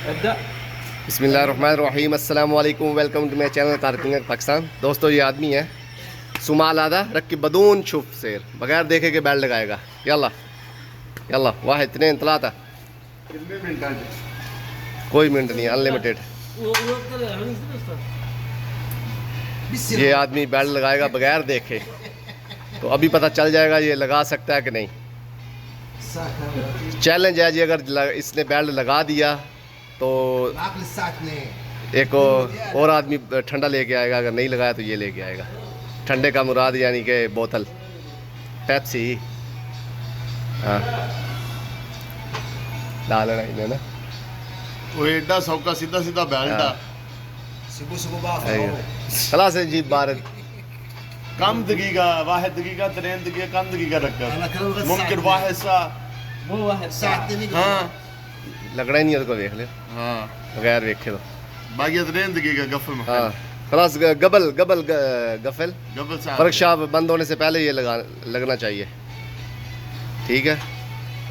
बिस्मिल्लाहिर्रहमानिर्रहीम, अस्सलाम वालेकुम, वेलकम टू माई चैनल तारकिंग पाकिस्तान। दोस्तों, ये आदमी है सुमाल आदा रक्की बदून छुप शेर बगैर देखे के बेल्ट लगाएगा। यल्ला यल्ला वाह इतने इंतलाता कोई मिनट नहीं, अनलिमिटेड। ये आदमी बेल्ट लगाएगा बगैर देखे, तो अभी पता चल जाएगा ये लगा सकता है कि नहीं। चैलेंज है जी, अगर इसने बेल्ट लगा दिया तो एक और आदमी ठंडा लेके आएगा, अगर नहीं लगाया तो ये लेके आएगा। ठंडे का मुराद यानी कि बोतल पेप्सी। हाँ ला लेना इन्हें ना, वो एडा सौका सीधा सीधा बेल्ट खलास है जी। बारह कम दकीका वाहिद दकीका तरेन दकीका कम दकीका रखा मुमकिन वाहिद सा हाँ लगना ही नहीं है, तो देख ले। हाँ बगैर देखे तो बाकी तरेन दकीका गफल में हाँ खलास। गबल गबल गफल गफल सा फर्क शाह बंद होने से पहले ये लगना चाहिए। ठीक है।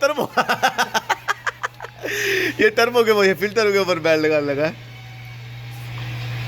टर्बो ये टर्बो के वो ये फिल्टर के ऊपर बैल लगा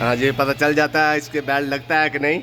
हाँ जी, पता चल जाता है इसके बेल्ट लगता है कि नहीं।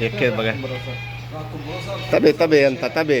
देखे बगैर तबे तबे अंत तबे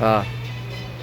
हाँ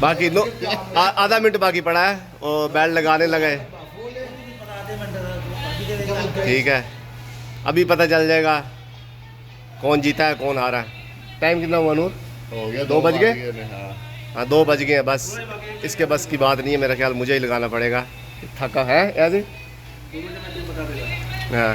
बाकी नो आधा मिनट बाकी पड़ा है और बेल्ट लगाने लगे। ठीक है, अभी पता चल जाएगा कौन जीता है कौन हारा है। टाइम कितना हुआ नूर? हो गया 2 बज गए। हाँ हाँ 2 बज गए हैं, बस इसके बस की बात नहीं है। मेरा ख्याल मुझे ही लगाना पड़ेगा। थका है ऐसे। हाँ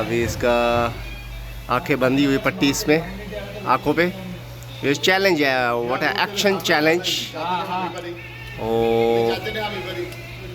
अभी इसका आंखें बंदी हुई पट्टी इसमें आंखों पे। ये चैलेंज है, व्हाट है एक्शन चैलेंज। ओ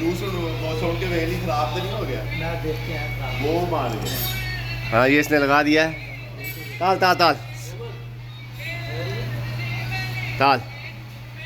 दूसरों मौसम के वेली खराब तो नहीं हो गया ना देखते हैं. वो मार गया हाँ ये इसने लगा दिया है। ताल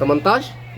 18.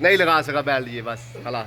नहीं लगा सका बैल ये बस खलास.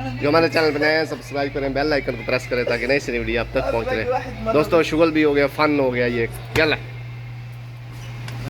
जो हमारे चैनल बनाए हैं सब्सक्राइब करें, बेल आइकन को प्रेस करें ताकि नई सी वीडियो आप तक पहुंच रहे। दोस्तों शुगल भी हो गया, फन हो गया ये। यल्ला